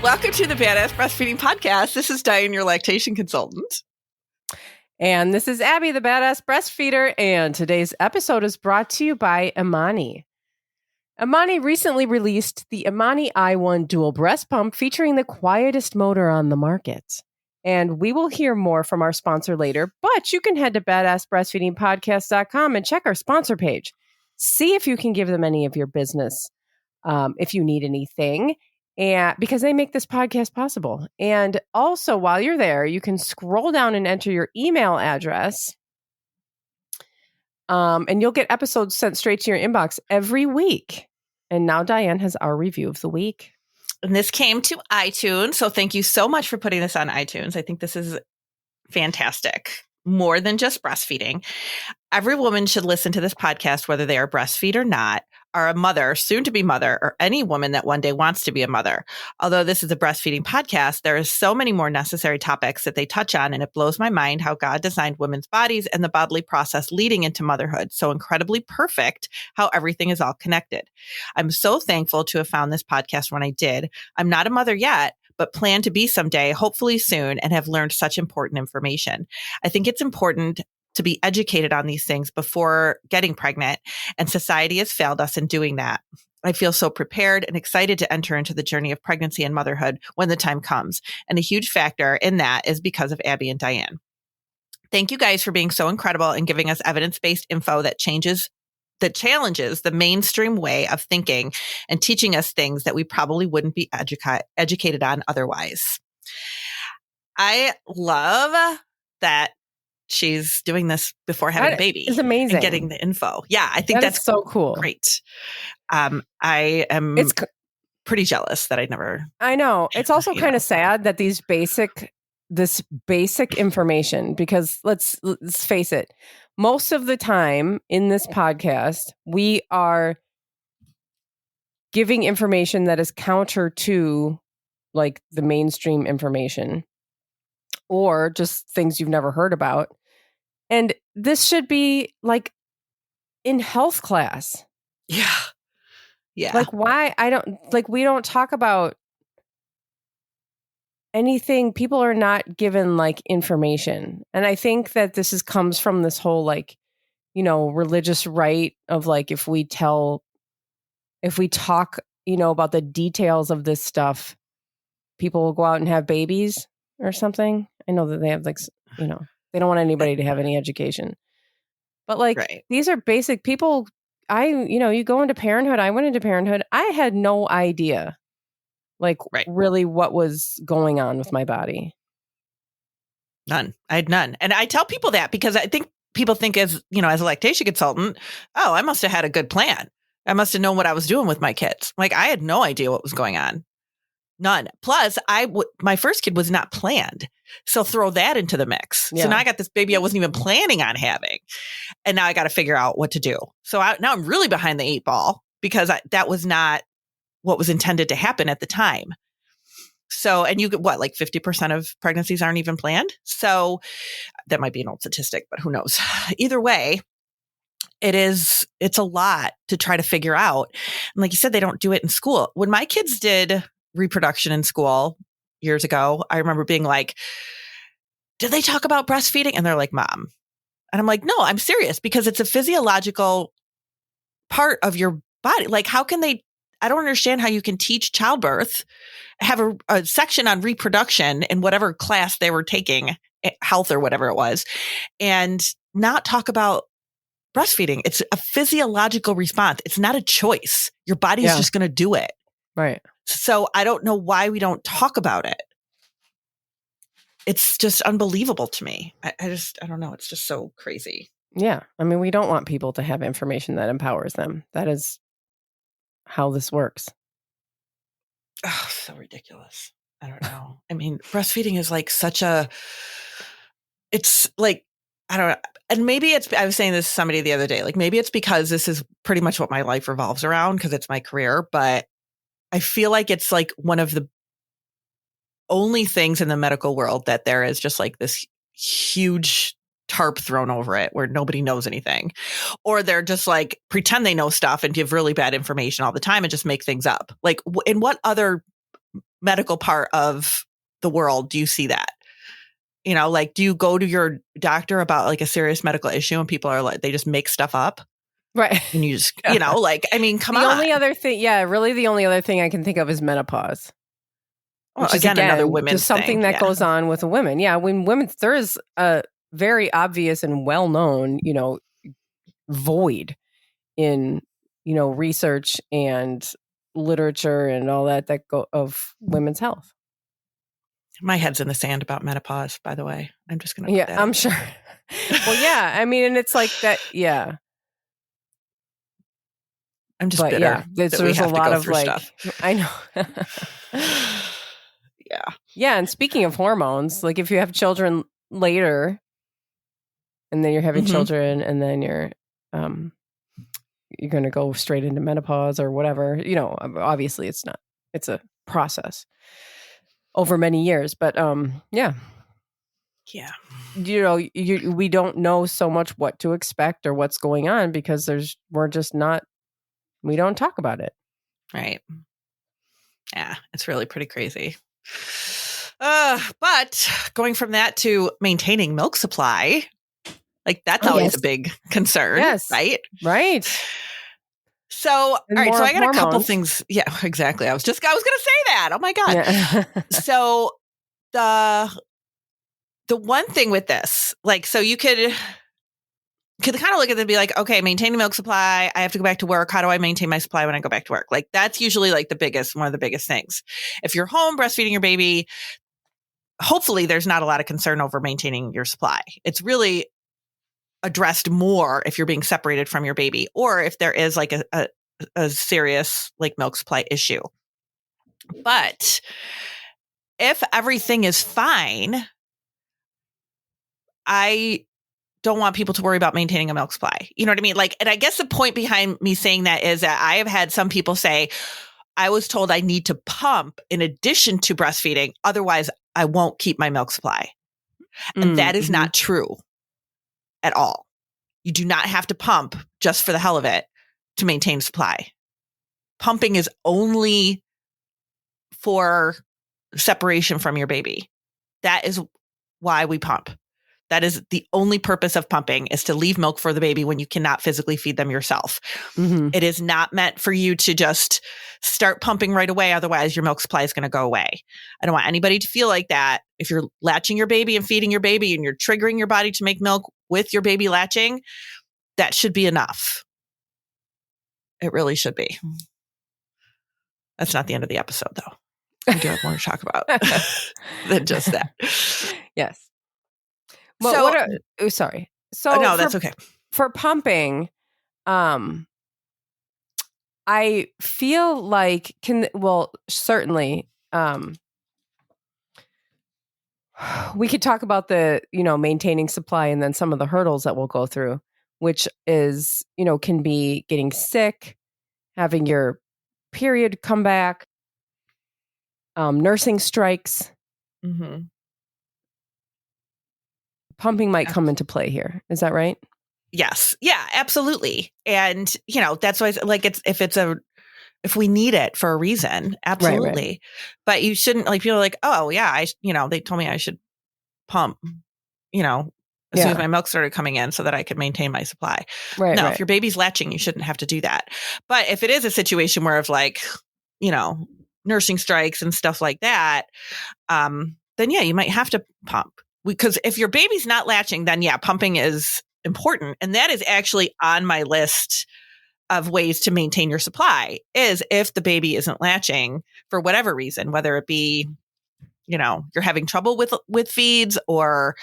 welcome to the Badass Breastfeeding Podcast. This is Dianne, your lactation consultant. And this is Abby, the Badass Breastfeeder. And today's episode is brought to you by Imani. Imani recently released the Imani i1 Dual Breast Pump featuring the quietest motor on the market. And we will hear more from our sponsor later, but you can head to badassbreastfeedingpodcast.com and check our sponsor page. See if you can give them any of your business if you need anything. And because they make this podcast possible. And also, while you're there, you can scroll down and enter your email address. And you'll get episodes sent straight to your inbox every week. And now Dianne has our review of the week. And this came to iTunes. So thank you so much for putting this on iTunes. I think this is fantastic. More than just breastfeeding. Every woman should listen to this podcast, whether they are breastfeed or not, are a mother, soon to be mother, or any woman that one day wants to be a mother. Although this is a breastfeeding podcast, there is so many more necessary topics that they touch on, and it blows my mind how God designed women's bodies and the bodily process leading into motherhood. So incredibly perfect how everything is all connected. I'm so thankful to have found this podcast when I did. I'm not a mother yet, but plan to be someday, hopefully soon, and have learned such important information. I think it's important to be educated on these things before getting pregnant, and society has failed us in doing that. I feel so prepared and excited to enter into the journey of pregnancy and motherhood when the time comes. And a huge factor in that is because of Abby and Dianne. Thank you guys for being so incredible and giving us evidence-based info that challenges the mainstream way of thinking and teaching us things that we probably wouldn't be educated on otherwise. I love that she's doing this before having a baby. It's amazing. And getting the info. Yeah, I think that's so cool. Great. I am pretty jealous that I never. I know. It's also kind of sad that this basic information, because let's face it, most of the time in this podcast, we are giving information that is counter to like the mainstream information or just things you've never heard about. And this should be like in health class. Yeah. Yeah. Like why we don't talk about anything. People are not given like information. And I think that this comes from this whole like, religious right of like, if we talk, about the details of this stuff, people will go out and have babies or something. I know that they have like, they don't want anybody to have any education, but like, These are basic people. You go into parenthood. I went into parenthood. I had no idea really what was going on with my body. None. I had none. And I tell people that because I think people think as a lactation consultant, oh, I must have had a good plan. I must have known what I was doing with my kids. Like I had no idea what was going on. None. Plus, my first kid was not planned. So throw that into the mix. Yeah. So now I got this baby I wasn't even planning on having. And now I got to figure out what to do. So now I'm really behind the 8 ball because that was not what was intended to happen at the time. So, and you get 50% of pregnancies aren't even planned. So that might be an old statistic, but who knows? Either way, it's a lot to try to figure out. And like you said, they don't do it in school. When my kids did reproduction in school years ago, I remember being like, did they talk about breastfeeding? And they're like, Mom. And I'm like, no, I'm serious because it's a physiological part of your body. Like, how can they? I don't understand how you can teach childbirth, have a section on reproduction in whatever class they were taking, health or whatever it was, and not talk about breastfeeding. It's a physiological response. It's not a choice. Your body is just going to do it. Right. So I don't know why we don't talk about it. It's just unbelievable to me. I don't know. It's just so crazy. Yeah. I mean, we don't want people to have information that empowers them. That is how this works. Oh, so ridiculous. I don't know. I mean, breastfeeding is like it's like, I don't know. And maybe I was saying this to somebody the other day, like maybe it's because this is pretty much what my life revolves around because it's my career, but I feel like it's like one of the only things in the medical world that there is just like this huge tarp thrown over it where nobody knows anything, or they're just like pretend they know stuff and give really bad information all the time and just make things up. Like in what other medical part of the world do you see that? You know, like, do you go to your doctor about like a serious medical issue and people are like, they just make stuff up? Right. And you just, you know, like, I mean, come on. The only other thing, really the only other thing I can think of is menopause. Well, which is, again, another women's just something thing. that goes on with women. Yeah, when women, there is a very obvious and well-known, void in, research and literature and all that of women's health. My head's in the sand about menopause, by the way. I'm just going to. Yeah, I'm sure. Well, yeah. I mean, and it's like that. Yeah. I'm just bitter. Yeah, there's a lot of like, stuff. I know. Yeah. Yeah. And speaking of hormones, like if you have children later and then you're having children and then you're going to go straight into menopause or whatever, obviously it's a process over many years, but yeah. Yeah. We don't know so much what to expect or what's going on because we don't talk about it. Right. Yeah, it's really pretty crazy. But going from that to maintaining milk supply, like that's always a big concern. Yes. Right. Right. So, all right. So I got hormones. a couple things. Yeah, exactly. I was going to say that. Oh my God. Yeah. So the one thing with this, like, so you could kind of look at it and be like, okay, maintaining milk supply. I have to go back to work. How do I maintain my supply when I go back to work? Like that's usually like one of the biggest things. If you're home breastfeeding your baby, hopefully there's not a lot of concern over maintaining your supply. It's really addressed more if you're being separated from your baby or if there is like a serious like milk supply issue. But if everything is fine, I don't want people to worry about maintaining a milk supply. You know what I mean? Like, and I guess the point behind me saying that is that I have had some people say, I was told I need to pump in addition to breastfeeding. Otherwise, I won't keep my milk supply. And that is not true at all. You do not have to pump just for the hell of it to maintain supply. Pumping is only for separation from your baby. That is why we pump. That is the only purpose of pumping, is to leave milk for the baby when you cannot physically feed them yourself. Mm-hmm. It is not meant for you to just start pumping right away. Otherwise, your milk supply is going to go away. I don't want anybody to feel like that. If you're latching your baby and feeding your baby and you're triggering your body to make milk with your baby latching, that should be enough. It really should be. That's not the end of the episode, though. We do have more to talk about than just that. Yes. Well, sorry. So no, that's okay. For pumping, I feel like certainly, we could talk about the, maintaining supply and then some of the hurdles that we'll go through, which is, can be getting sick, having your period come back, nursing strikes. Mm-hmm. Pumping might come into play here. Is that right? Yes. Yeah, absolutely. And, that's why like if we need it for a reason, absolutely. Right. But you shouldn't, like, people are like, oh yeah, they told me I should pump, as soon as my milk started coming in so that I could maintain my supply. Right. No, if your baby's latching, you shouldn't have to do that. But if it is a situation where of like, nursing strikes and stuff like that, then yeah, you might have to pump. Because if your baby's not latching, then yeah, pumping is important. And that is actually on my list of ways to maintain your supply, is if the baby isn't latching for whatever reason, whether it be, you're having trouble with feeds, or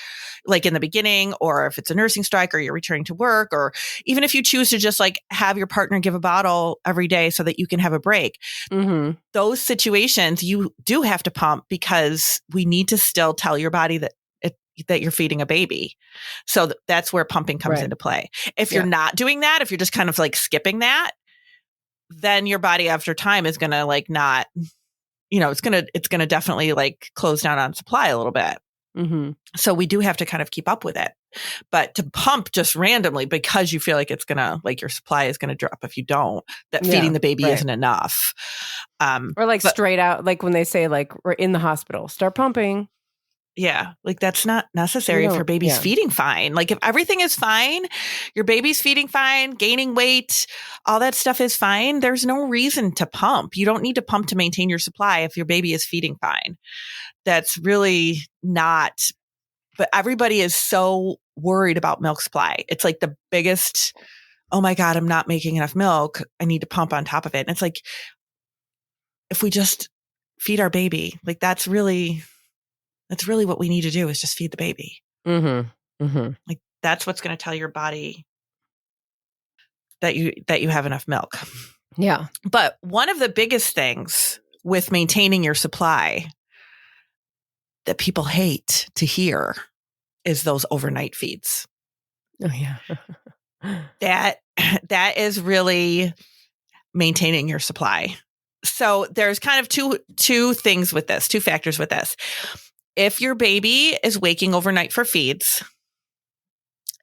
like in the beginning, or if it's a nursing strike, or you're returning to work, or even if you choose to just like have your partner give a bottle every day so that you can have a break. Mm-hmm. Those situations you do have to pump, because we need to still tell your body that you're feeding a baby. So that's where pumping comes into play. If you're not doing that, if you're just kind of like skipping that, then your body after time is going to like not, it's going to definitely like close down on supply a little bit. Mm-hmm. So we do have to kind of keep up with it. But to pump just randomly because you feel like it's going to, like your supply is going to drop if you don't, that feeding the baby isn't enough. Or like straight out, like when they say like we're in the hospital, start pumping. Yeah, like that's not necessary if your baby's feeding fine. Like if everything is fine, your baby's feeding fine, gaining weight, all that stuff is fine. There's no reason to pump. You don't need to pump to maintain your supply if your baby is feeding fine. That's really not, but everybody is so worried about milk supply. It's like the biggest, oh my God, I'm not making enough milk. I need to pump on top of it. And it's like, if we just feed our baby, like that's really what we need to do is just feed the baby. Like that's what's going to tell your body that you have enough milk. Yeah. But one of the biggest things with maintaining your supply that people hate to hear is those overnight feeds. Oh yeah. That is really maintaining your supply. So there's kind of two things with this, two factors with this. If your baby is waking overnight for feeds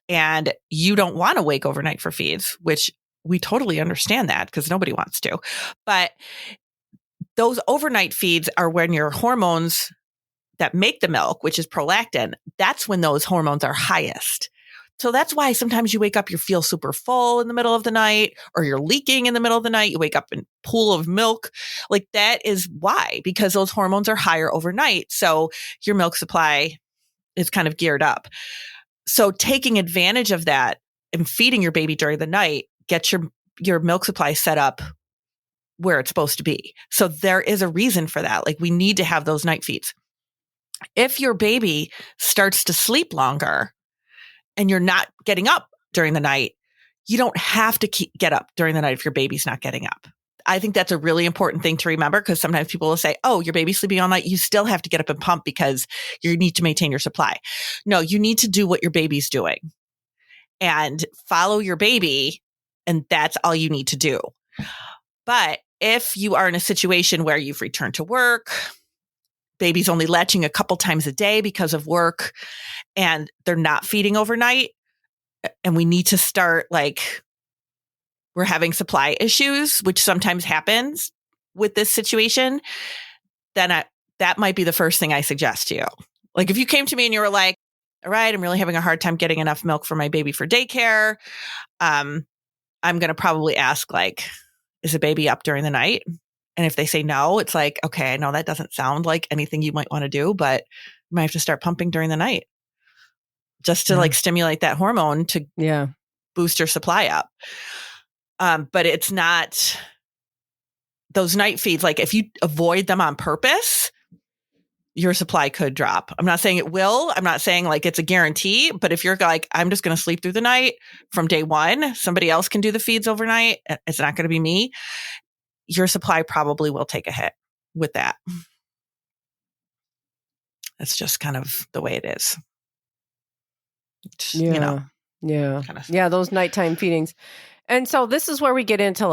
and you don't want to wake overnight for feeds, which we totally understand that because nobody wants to, but those overnight feeds are when your hormones that make the milk, which is prolactin, that's when those hormones are highest. So that's why sometimes you wake up, you feel super full in the middle of the night, or you're leaking in the middle of the night. You wake up in a pool of milk. Like that is why, because those hormones are higher overnight. So your milk supply is kind of geared up. So taking advantage of that and feeding your baby during the night, get your milk supply set up where it's supposed to be. So there is a reason for that. Like we need to have those night feeds. If your baby starts to sleep longer, and you're not getting up during the night, you don't have to get up during the night if your baby's not getting up. I think that's a really important thing to remember because sometimes people will say, oh, your baby's sleeping all night. You still have to get up and pump because you need to maintain your supply. No, you need to do what your baby's doing and follow your baby. And that's all you need to do. But if you are in a situation where you've returned to work, baby's only latching a couple times a day because of work, and they're not feeding overnight, and we need to start we're having supply issues, which sometimes happens with this situation, then that might be the first thing I suggest to you. Like if you came to me and you were like, all right, I'm really having a hard time getting enough milk for my baby for daycare. I'm going to probably ask is the baby up during the night? And if they say no, it's like, okay, I know that doesn't sound like anything you might want to do, but you might have to start pumping during the night just to stimulate that hormone to boost your supply up. But it's not those night feeds. Like if you avoid them on purpose, your supply could drop. I'm not saying it will. I'm not saying it's a guarantee, but if you're I'm just going to sleep through the night from day one, somebody else can do the feeds overnight. It's not going to be me. Your supply probably will take a hit with that. It's just kind of the way it is. Yeah. Those nighttime feedings. And so this is where we get into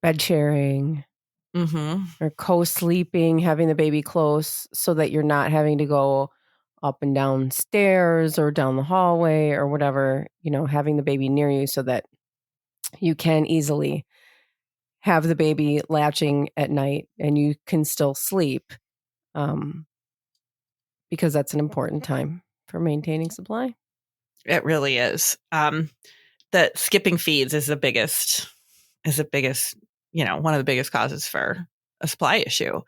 bed sharing or co-sleeping, having the baby close so that you're not having to go up and down stairs or down the hallway or whatever, having the baby near you so that you can easily have the baby latching at night and you can still sleep because that's an important time for maintaining supply. It really is. The skipping feeds is the biggest, one of the biggest causes for a supply issue.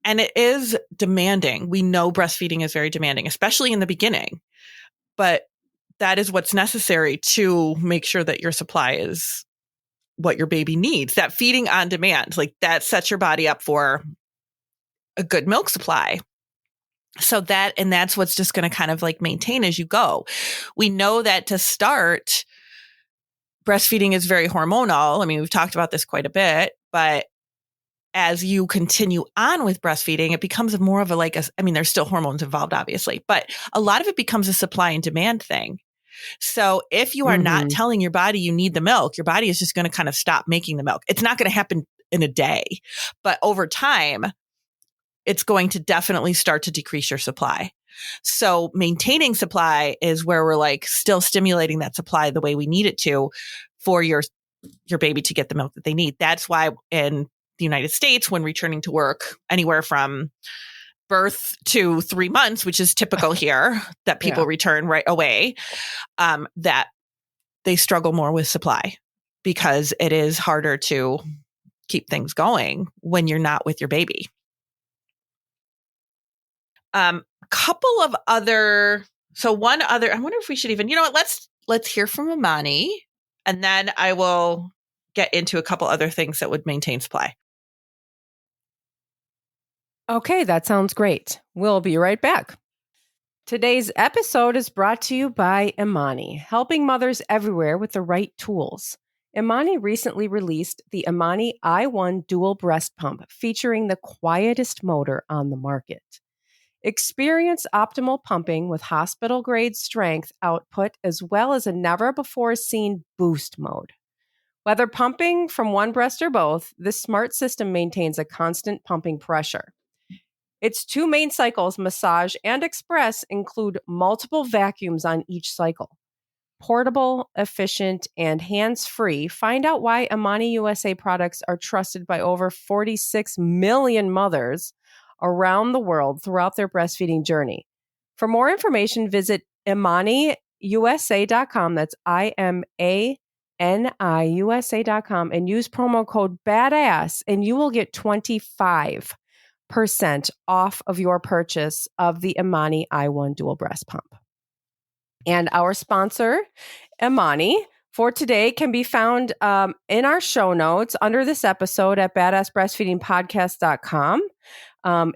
And it is demanding. We know breastfeeding is very demanding, especially in the beginning, but that is what's necessary to make sure that your supply is what your baby needs. That feeding on demand, that sets your body up for a good milk supply. So that's what's just going to kind of maintain as you go. We know that to start, breastfeeding is very hormonal. I mean, we've talked about this quite a bit, but as you continue on with breastfeeding, it becomes more of there's still hormones involved, obviously, but a lot of it becomes a supply and demand thing. So if you are not telling your body you need the milk, your body is just going to kind of stop making the milk. It's not going to happen in a day, but over time, it's going to definitely start to decrease your supply. So maintaining supply is where we're like still stimulating that supply the way we need it to for your baby to get the milk that they need. That's why in the United States, when returning to work, anywhere from birth to 3 months, which is typical here, that people return right away, that they struggle more with supply because it is harder to keep things going when you're not with your baby. Couple of other, so one other, I wonder if we should even, you know what, let's hear from Amani, and then I will get into a couple other things that would maintain supply. Okay, that sounds great. We'll be right back. Today's episode is brought to you by Imani, helping mothers everywhere with the right tools. Imani recently released the Imani i1 dual breast pump, featuring the quietest motor on the market. Experience optimal pumping with hospital-grade strength output, as well as a never-before-seen boost mode. Whether pumping from one breast or both, this smart system maintains a constant pumping pressure. Its 2 main cycles, massage and express, include multiple vacuums on each cycle. Portable, efficient, and hands-free. Find out why Imani USA products are trusted by over 46 million mothers around the world throughout their breastfeeding journey. For more information, visit ImaniUSA.com. That's IMANIUSA.com, and use promo code BADASS, and you will get 25% off of your purchase of the Imani i1 dual breast pump. And our sponsor, Imani, for today can be found in our show notes under this episode at badassbreastfeedingpodcast.com.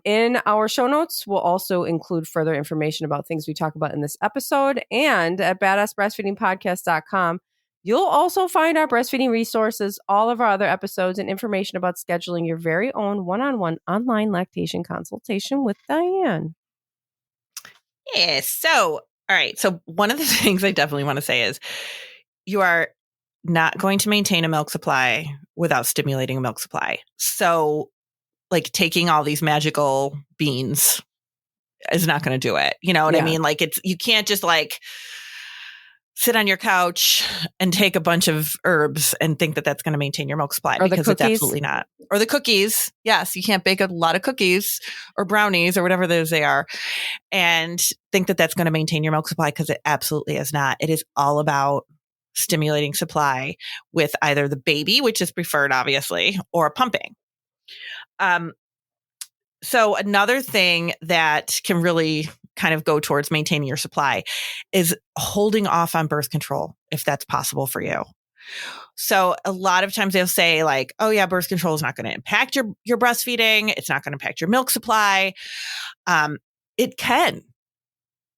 In our show notes, we'll also include further information about things we talk about in this episode. And at badassbreastfeedingpodcast.com, you'll also find our breastfeeding resources, all of our other episodes, and information about scheduling your very own one-on-one online lactation consultation with Dianne. Yeah. So, all right. So one of the things I definitely want to say is you are not going to maintain a milk supply without stimulating a milk supply. So like taking all these magical beans is not going to do it. You know what I mean? Like you can't just like sit on your couch and take a bunch of herbs and think that that's going to maintain your milk supply, because it's absolutely not. Or the cookies. Yes. You can't bake a lot of cookies or brownies or whatever those they are and think that that's going to maintain your milk supply, because it absolutely is not. It is all about stimulating supply with either the baby, which is preferred obviously, or pumping. So another thing that can really kind of go towards maintaining your supply is holding off on birth control, if that's possible for you. So a lot of times they'll say like, oh yeah, birth control is not going to impact your breastfeeding. It's not going to impact your milk supply. It can.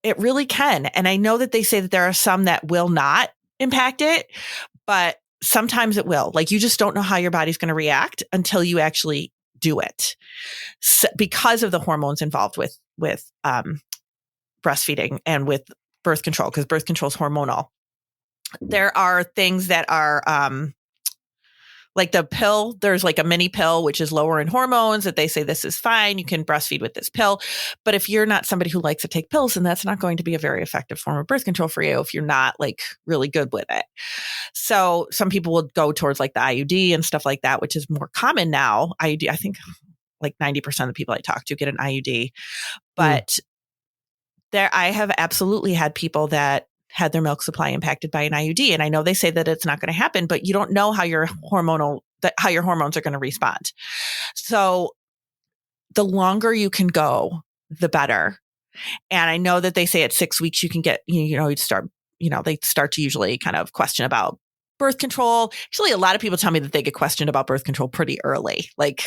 It really can. And I know that they say that there are some that will not impact it, but sometimes it will. Like you just don't know how your body's going to react until you actually do it, because of the hormones involved with breastfeeding and with birth control, because birth control is hormonal. There are things that are like the pill. There's like a mini pill, which is lower in hormones, that they say this is fine. You can breastfeed with this pill. But if you're not somebody who likes to take pills, then that's not going to be a very effective form of birth control for you if you're not like really good with it. So some people will go towards like the IUD and stuff like that, which is more common now. IUD, I think like 90% of the people I talk to get an IUD. But I have absolutely had people that had their milk supply impacted by an IUD. And I know they say that it's not going to happen, but you don't know how your hormones are going to respond. So the longer you can go, the better. And I know that they say at 6 weeks, you can get, they start to usually kind of question about birth control. Actually, a lot of people tell me that they get questioned about birth control pretty early, like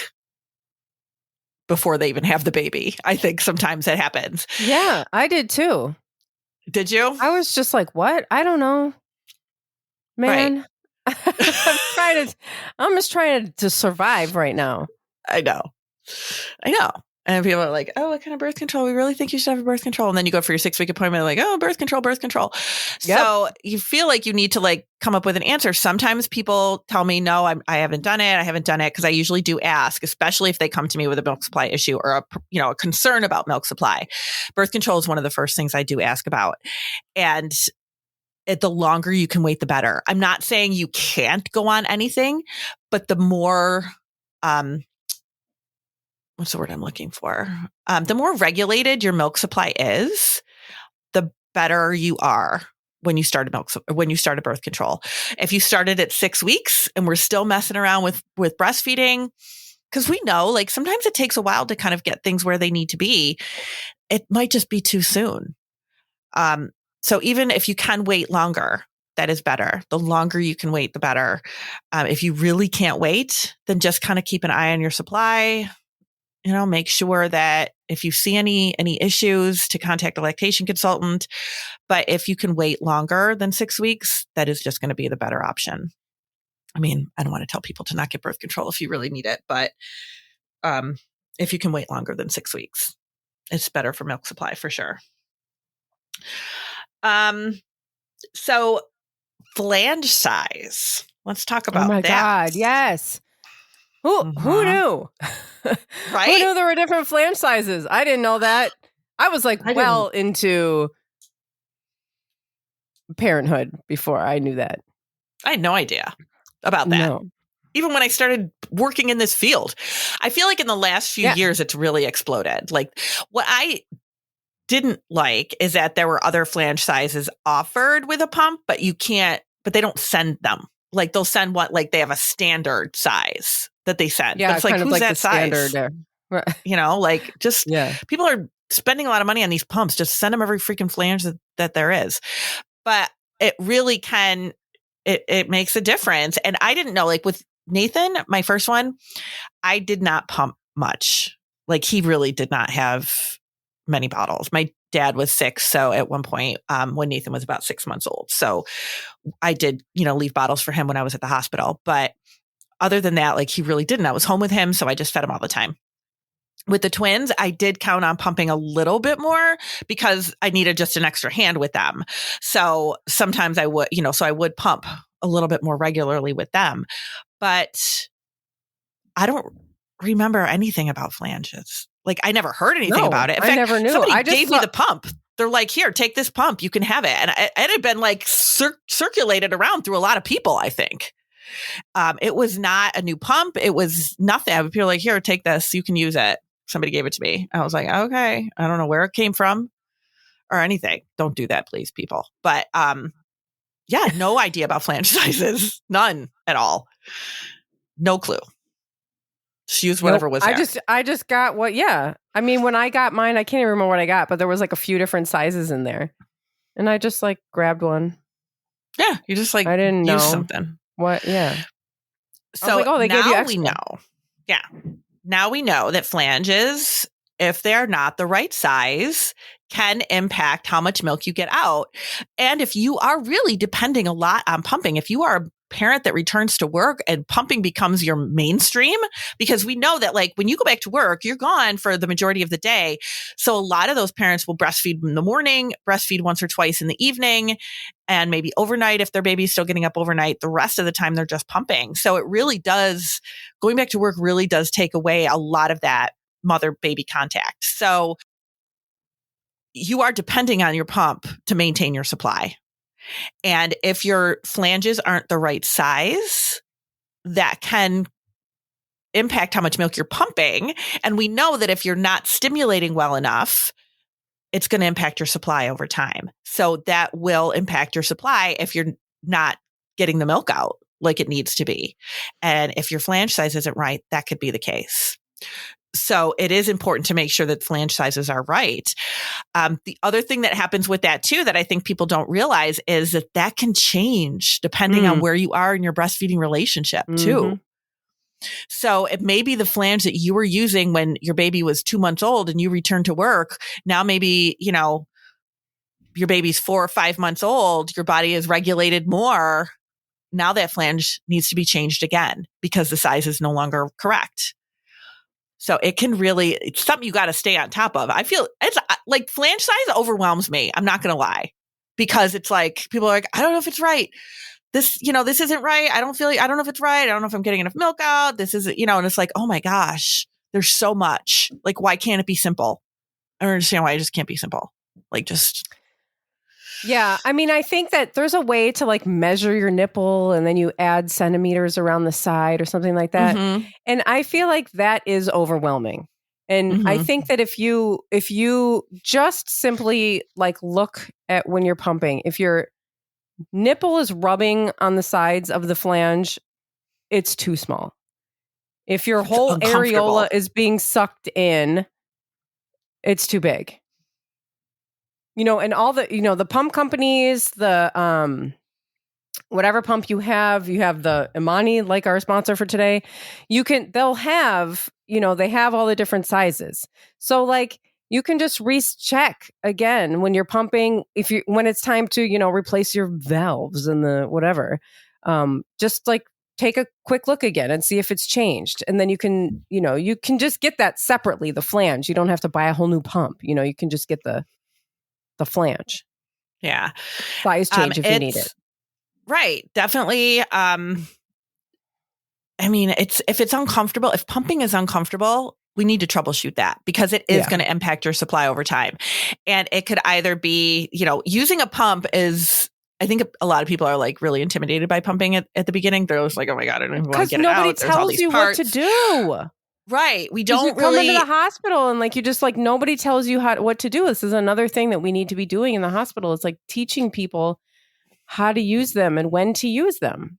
before they even have the baby. I think sometimes that happens. Yeah, I did too. Did you? I was just like, what? I don't know, man. Right. I'm just trying to survive right now. I know. And people are like, oh, what kind of birth control? We really think you should have a birth control. And then you go for your 6-week appointment, like, oh, birth control, birth control. Yep. So you feel like you need to like come up with an answer. Sometimes people tell me, no, I haven't done it. I haven't done it, because I usually do ask, especially if they come to me with a milk supply issue or a concern about milk supply. Birth control is one of the first things I do ask about. And the longer you can wait, the better. I'm not saying you can't go on anything, but the more, what's the word I'm looking for? The more regulated your milk supply is, the better you are when you start a birth control. If you started at 6 weeks and we're still messing around with breastfeeding, because we know like sometimes it takes a while to kind of get things where they need to be, it might just be too soon. So even if you can wait longer, that is better. The longer you can wait, the better. If you really can't wait, then just kind of keep an eye on your supply. Make sure that if you see any issues, to contact a lactation consultant. But if you can wait longer than 6 weeks, that is just going to be the better option. I mean, I don't want to tell people to not get birth control if you really need it, but if you can wait longer than 6 weeks, it's better for milk supply for sure. So flange size. Let's talk about that. Oh my God, yes. Who knew? Right? Who knew there were different flange sizes? I didn't know that. I was like into parenthood before I knew that. I had no idea about that. No. Even when I started working in this field, I feel like in the last few years, it's really exploded. Like what I didn't like is that there were other flange sizes offered with a pump, but they don't send them. Like they'll send they have a standard size that they send. Yeah, but it's like, who's that size? People are spending a lot of money on these pumps. Just send them every freaking flange that there is. But it really can, it makes a difference. And I didn't know, like with Nathan, my first one, I did not pump much. Like he really did not have many bottles. My dad was 6. So at one point, when Nathan was about 6 months old. So I did, leave bottles for him when I was at the hospital. But other than that, like he really didn't. I was home with him. So I just fed him all the time. With the twins, I did count on pumping a little bit more because I needed just an extra hand with them. So sometimes I would, so I would pump a little bit more regularly with them. But I don't remember anything about flanges. Like I never heard anything about it. In fact, I never knew. Somebody gave me the pump. They're like, here, take this pump. You can have it. And it had been like circulated around through a lot of people, I think. It was not a new pump. It was nothing. People were like, here, take this. You can use it. Somebody gave it to me. I was like, okay, I don't know where it came from or anything. Don't do that, please, people. But no idea about flange sizes. None at all. No clue. Just use whatever was there. I just got I mean, when I got mine, I can't even remember what I got, but there was like a few different sizes in there. And I just like grabbed one. Yeah. You just like I didn't know something. What? Yeah. So like, they gave you extra. We know. Yeah. Now we know that flanges, if they're not the right size, can impact how much milk you get out. And if you are really depending a lot on pumping, if you are a parent that returns to work and pumping becomes your mainstream, because we know that like when you go back to work, you're gone for the majority of the day. So a lot of those parents will breastfeed in the morning, breastfeed once or twice in the evening, and maybe overnight if their baby's still getting up overnight. The rest of the time they're just pumping. So it really does, going back to work really does take away a lot of that mother-baby contact. So you are depending on your pump to maintain your supply. And if your flanges aren't the right size, that can impact how much milk you're pumping. And we know that if you're not stimulating well enough, it's going to impact your supply over time. So that will impact your supply if you're not getting the milk out like it needs to be. And if your flange size isn't right, that could be the case. So it is important to make sure that flange sizes are right. The other thing that happens with that too, that I think people don't realize is that can change depending on where you are in your breastfeeding relationship too. So it may be the flange that you were using when your baby was 2 months old and you returned to work. Now maybe, your baby's 4 or 5 months old, your body is regulated more. Now that flange needs to be changed again because the size is no longer correct. So it can really, it's something you got to stay on top of. I feel it's like flange size overwhelms me. I'm not going to lie, because it's like, people are like, I don't know if it's right. This, this isn't right. I don't know if it's right. I don't know if I'm getting enough milk out. This is, and it's like, oh my gosh, there's so much. Like, why can't it be simple? I don't understand why it just can't be simple. Like, just. Yeah. I mean, I think that there's a way to like measure your nipple and then you add centimeters around the side or something like that. Mm-hmm. And I feel like that is overwhelming. And I think that if you just simply like look at when you're pumping, if your nipple is rubbing on the sides of the flange, it's too small. If your whole areola is being sucked in, it's too big. And all the, the pump companies, the whatever pump you have the Imani, like our sponsor for today, they'll have, they have all the different sizes. So like you can just recheck again when you're pumping, when it's time to, replace your valves and the whatever, just like take a quick look again and see if it's changed. And then you can just get that separately, the flange. You don't have to buy a whole new pump. You can just get the flange. Yeah. Size change if you need it. Right. Definitely. I mean, if it's uncomfortable, if pumping is uncomfortable, we need to troubleshoot that, because it is going to impact your supply over time. And it could either be, using a pump is, I think a lot of people are like really intimidated by pumping at the beginning. They're always like, oh my God, I don't even want to get it out. Because nobody tells you what to do. Right. We don't you come into the hospital and like, you just like, nobody tells you what to do. This is another thing that we need to be doing in the hospital. It's like teaching people how to use them and when to use them.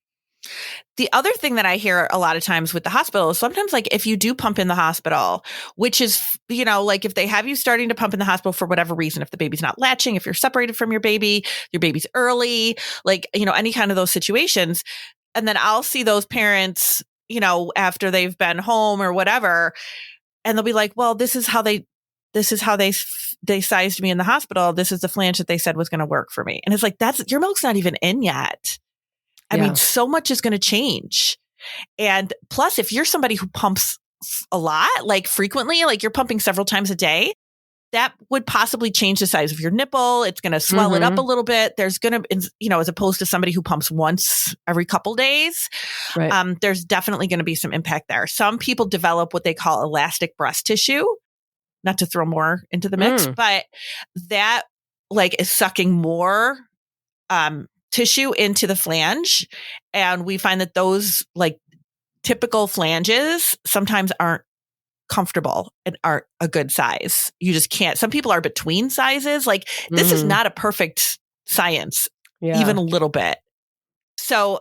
The other thing that I hear a lot of times with the hospital is sometimes like if you do pump in the hospital, which is, like if they have you starting to pump in the hospital for whatever reason, if the baby's not latching, if you're separated from your baby's early, like, any kind of those situations. And then I'll see those parents, after they've been home or whatever, and they'll be like, well, this is how they sized me in the hospital. This is the flange that they said was going to work for me. And it's like, your milk's not even in yet. I mean, so much is going to change. And plus, if you're somebody who pumps a lot, like frequently, like you're pumping several times a day, that would possibly change the size of your nipple. It's going to swell it up a little bit. There's going to, as opposed to somebody who pumps once every couple days, right. There's definitely going to be some impact there. Some people develop what they call elastic breast tissue, not to throw more into the mix, but that like is sucking more tissue into the flange. And we find that those like typical flanges sometimes aren't comfortable and aren't a good size. You just can't. Some people are between sizes. Like this is not a perfect science, even a little bit. So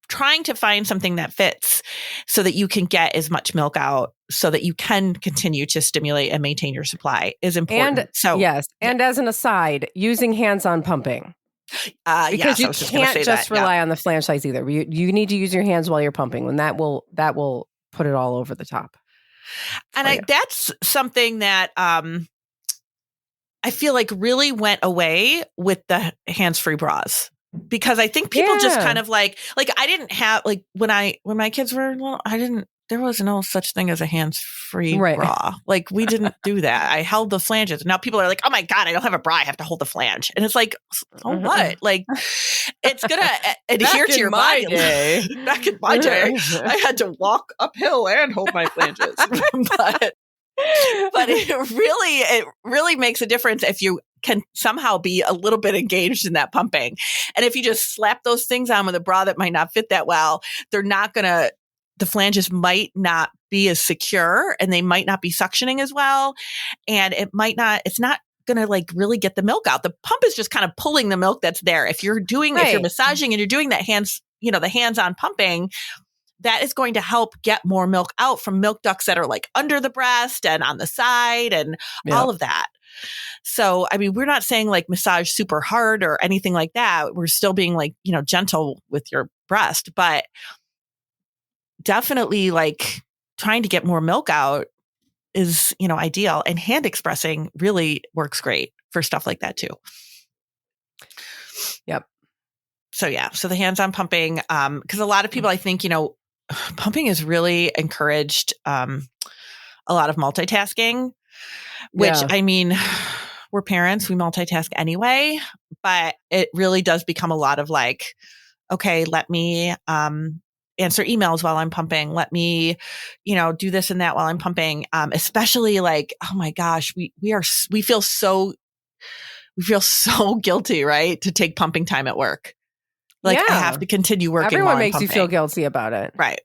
trying to find something that fits so that you can get as much milk out so that you can continue to stimulate and maintain your supply is important. And yes. And as an aside, using hands-on pumping. Because you can't just rely on the flange size either. You need to use your hands while you're pumping, and that will put it all over the top. And that's something that I feel like really went away with the hands-free bras, because I think people just kind of like I didn't have like when my kids were little, there was no such thing as a hands-free bra. Like we didn't do that. I held the flanges. Now people are like, oh my God, I don't have a bra. I have to hold the flange. And it's like, so what? Like it's going to adhere to your body. Back in my day, I had to walk uphill and hold my flanges. but it really makes a difference if you can somehow be a little bit engaged in that pumping. And if you just slap those things on with a bra that might not fit that well, the flanges might not be as secure and they might not be suctioning as well. And it's not going to like really get the milk out. The pump is just kind of pulling the milk that's there. If you're massaging and you're doing that the hands-on pumping, that is going to help get more milk out from milk ducts that are like under the breast and on the side and all of that. So, I mean, we're not saying like massage super hard or anything like that. We're still being like, gentle with your breast, but definitely like trying to get more milk out is, ideal. And hand expressing really works great for stuff like that too. Yep. So the hands-on pumping, because a lot of people, I think, pumping is really encouraged a lot of multitasking, which Yeah. I mean, we're parents, we multitask anyway, but it really does become a lot of like, okay, let me answer emails while I'm pumping. Let me, do this and that while I'm pumping. Especially like, oh my gosh, we feel so guilty, right? To take pumping time at work. Like I have to continue working while Everyone I'm makes you feel pumping. guilty about it. Right.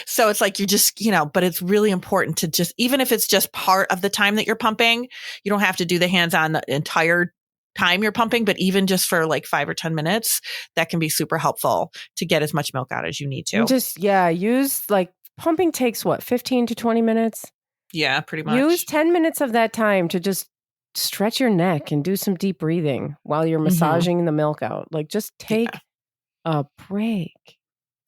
So it's like you're just, but it's really important to just, even if it's just part of the time that you're pumping, you don't have to do the hands-on the entire time you're pumping, but even just for like 5 or 10 minutes, that can be super helpful to get as much milk out as you need to. And just, use like pumping takes what, 15 to 20 minutes? Yeah, pretty much. Use 10 minutes of that time to just stretch your neck and do some deep breathing while you're massaging the milk out. Like just take a break.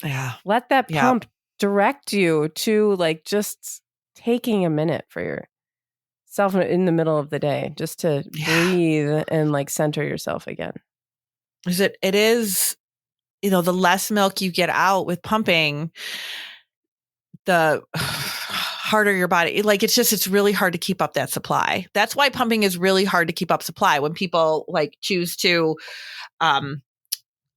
Yeah. Let that pump direct you to like just taking a minute for yourself in the middle of the day, just to breathe and like center yourself again. It is, the less milk you get out with pumping, the harder your body, like it's really hard to keep up that supply. That's why pumping is really hard to keep up supply when people like choose to,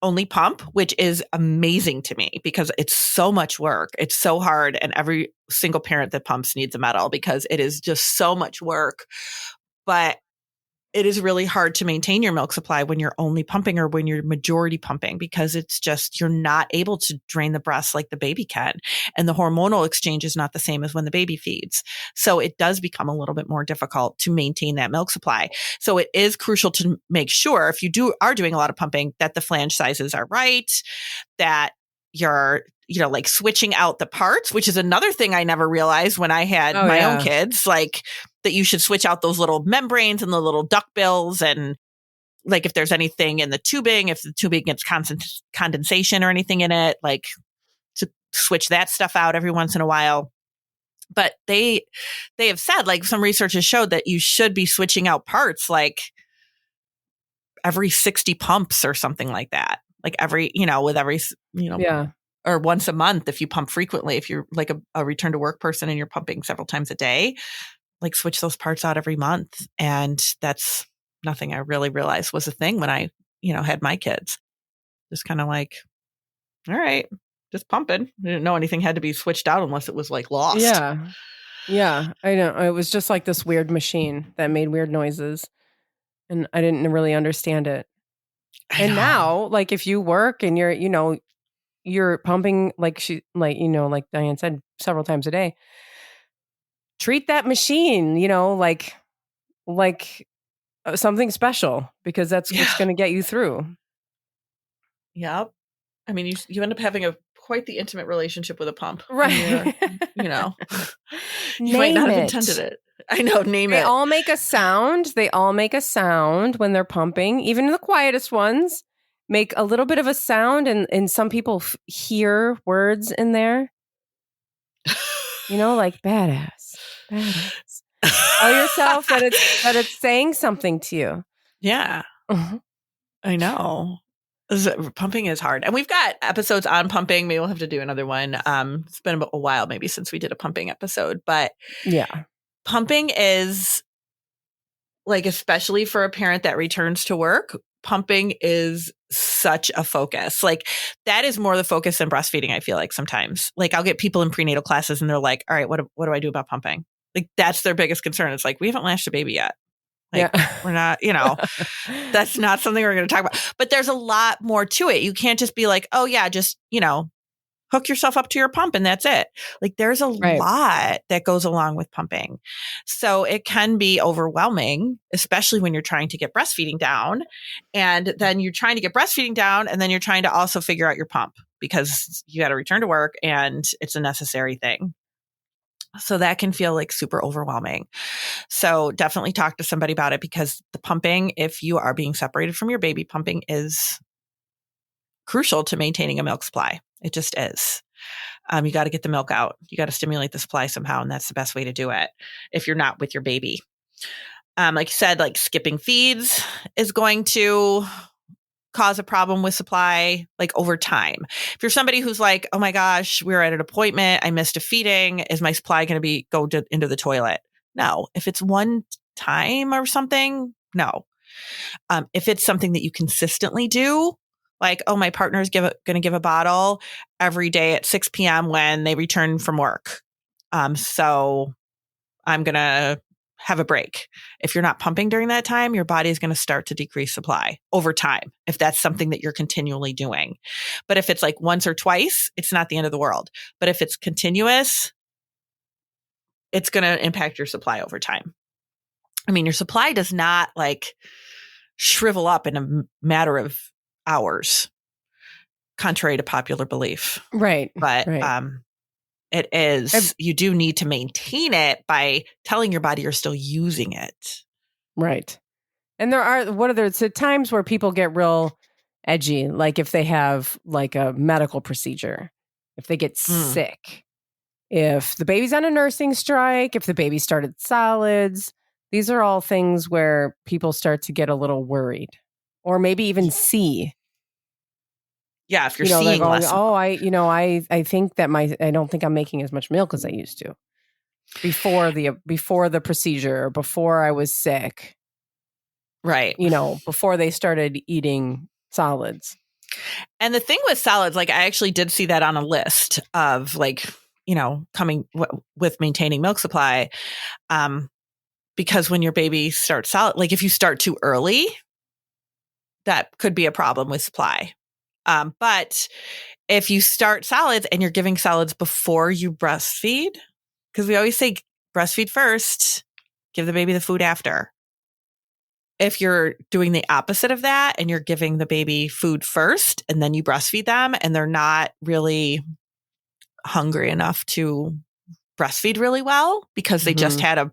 only pump, which is amazing to me because it's so much work. It's so hard. And every single parent that pumps needs a medal because it is just so much work. But it is really hard to maintain your milk supply when you're only pumping or when you're majority pumping because it's just, you're not able to drain the breast like the baby can. And the hormonal exchange is not the same as when the baby feeds. So it does become a little bit more difficult to maintain that milk supply. So it is crucial to make sure if you are doing a lot of pumping that the flange sizes are right, that you're, like switching out the parts, which is another thing I never realized when I had my own kids, like that you should switch out those little membranes and the little duckbills. And like, if there's anything in the tubing, if the tubing gets condensation or anything in it, like to switch that stuff out every once in a while. But they have said, like some research has showed that you should be switching out parts like every 60 pumps or something like that. Like every, with every, or once a month if you pump frequently. If you're like a return to work person and you're pumping several times a day, like switch those parts out every month. And that's nothing I really realized was a thing when I, had my kids. Just kind of like, all right, just pumping. I didn't know anything had to be switched out unless it was like lost. Yeah. Yeah. I know. It was just like this weird machine that made weird noises. And I didn't really understand it. And now, like if you work and you're pumping like like Dianne said, several times a day, treat that machine, like something special because that's what's going to get you through. Yep. I mean, you end up having quite the intimate relationship with a pump. Right. You might not have intended it. I know, name it. They all make a sound. They all make a sound when they're pumping. Even the quietest ones make a little bit of a sound. And some people hear words in there. Like badass. Tell yourself that it's saying something to you. Yeah. I know. Pumping is hard. And we've got episodes on pumping. Maybe we'll have to do another one. It's been a while maybe since we did a pumping episode. But yeah, pumping is like, especially for a parent that returns to work, pumping is such a focus. Like that is more the focus than breastfeeding, I feel like sometimes. Like I'll get people in prenatal classes and they're like, all right, what do I do about pumping? Like that's their biggest concern. It's like, we haven't latched a baby yet. Like we're not, that's not something we're going to talk about. But there's a lot more to it. You can't just be like, oh yeah, just, hook yourself up to your pump and that's it. Like there's a lot that goes along with pumping. So it can be overwhelming, especially when you're trying to get breastfeeding down. And then you're trying to get breastfeeding down and then you're trying to also figure out your pump because you got to return to work and it's a necessary thing. So that can feel like super overwhelming. So definitely talk to somebody about it because the pumping, if you are being separated from your baby, pumping is crucial to maintaining a milk supply. It just is. You got to get the milk out. You got to stimulate the supply somehow. And that's the best way to do it if you're not with your baby. Like you said, like skipping feeds is going to cause a problem with supply like over time. If you're somebody who's like, oh my gosh, we were at an appointment, I missed a feeding, is my supply going to go into the toilet? No. If it's one time or something, no. If it's something that you consistently do, like, oh, my partner's going to give a bottle every day at 6 p.m. when they return from work. So I'm going to have a break. If you're not pumping during that time, your body is going to start to decrease supply over time, if that's something that you're continually doing. But if it's like once or twice, it's not the end of the world. But if it's continuous, it's going to impact your supply over time. I mean, your supply does not like shrivel up in a matter of hours, contrary to popular belief. Right. But right. it is, you do need to maintain it by telling your body you're still using it. Right. And there are, times where people get real edgy, like if they have like a medical procedure, if they get sick, if the baby's on a nursing strike, if the baby started solids. These are all things where people start to get a little worried, or maybe even see. Yeah, if you're seeing going, less. Oh, I think that I don't think I'm making as much milk as I used to before the procedure, or before I was sick. Right. Before they started eating solids. And the thing with solids, like I actually did see that on a list of like, coming with maintaining milk supply. Because when your baby starts solid, like if you start too early, that could be a problem with supply. But if you start solids and you're giving solids before you breastfeed, because we always say breastfeed first, give the baby the food after. If you're doing the opposite of that and you're giving the baby food first and then you breastfeed them and they're not really hungry enough to breastfeed really well because they just had a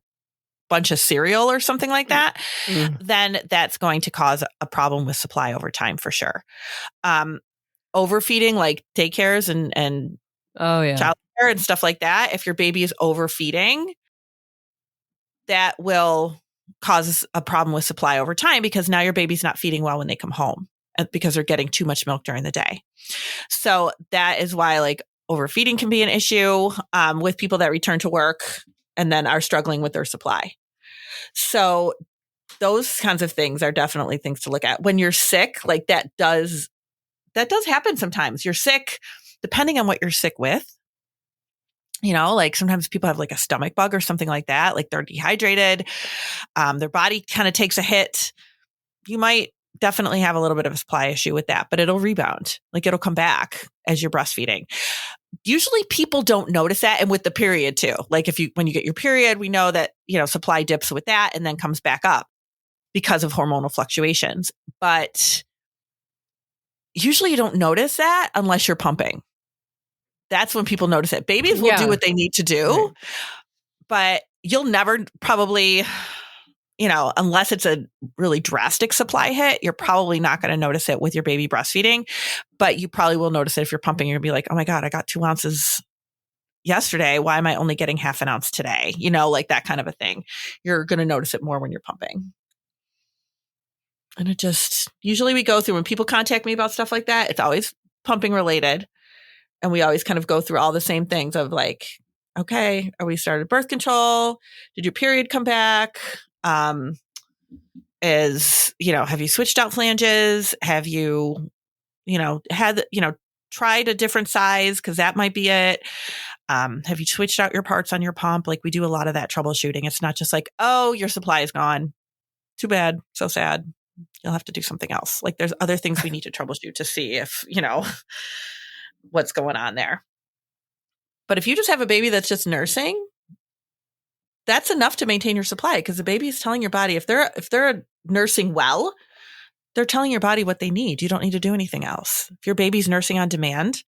bunch of cereal or something like that, then that's going to cause a problem with supply over time for sure. Overfeeding, like daycares and childcare and stuff like that, if your baby is overfeeding, that will cause a problem with supply over time because now your baby's not feeding well when they come home because they're getting too much milk during the day. So that is why like overfeeding can be an issue with people that return to work and then are struggling with their supply. So those kinds of things are definitely things to look at. When you're sick, like that does happen sometimes. You're sick, depending on what you're sick with. Like sometimes people have like a stomach bug or something like that. Like they're dehydrated. Their body kind of takes a hit. You might definitely have a little bit of a supply issue with that, but it'll rebound. Like it'll come back as you're breastfeeding. Usually people don't notice that. And with the period too, like when you get your period, we know that, supply dips with that and then comes back up because of hormonal fluctuations. But usually you don't notice that unless you're pumping. That's when people notice it. Babies will do what they need to do, but you'll never probably, unless it's a really drastic supply hit, you're probably not going to notice it with your baby breastfeeding, but you probably will notice it if you're pumping. You're going to be like, oh my God, I got 2 ounces yesterday. Why am I only getting half an ounce today? Like that kind of a thing. You're going to notice it more when you're pumping. And it just, usually we go through when people contact me about stuff like that, it's always pumping related. And we always kind of go through all the same things of like, okay, are we started birth control? Did your period come back? Have you switched out flanges? Have you, had, tried a different size? Cause that might be it. Have you switched out your parts on your pump? Like we do a lot of that troubleshooting. It's not just like, oh, your supply is gone. Too bad. So sad. You'll have to do something else. Like there's other things we need to troubleshoot to see if, what's going on there. But if you just have a baby that's just nursing, that's enough to maintain your supply because the baby is telling your body if they're nursing well, they're telling your body what they need. You don't need to do anything else. If your baby's nursing on demand,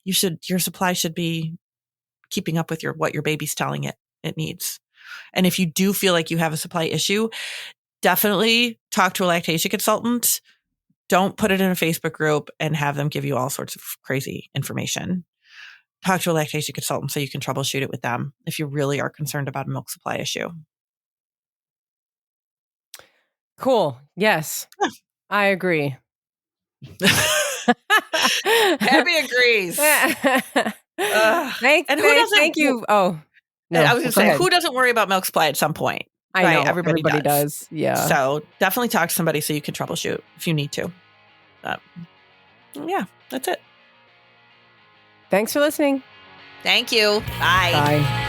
your supply should be keeping up with what your baby's telling it needs. And if you do feel like you have a supply issue, definitely talk to a lactation consultant. Don't put it in a Facebook group and have them give you all sorts of crazy information. Talk to a lactation consultant so you can troubleshoot it with them if you really are concerned about a milk supply issue. Cool. Yes, I agree. Abby agrees. Thank you. Oh, no. I was going to say, who doesn't worry about milk supply at some point? I know. Everybody does. Yeah. So definitely talk to somebody so you can troubleshoot if you need to. Yeah, that's it. Thanks for listening. Thank you. Bye. Bye.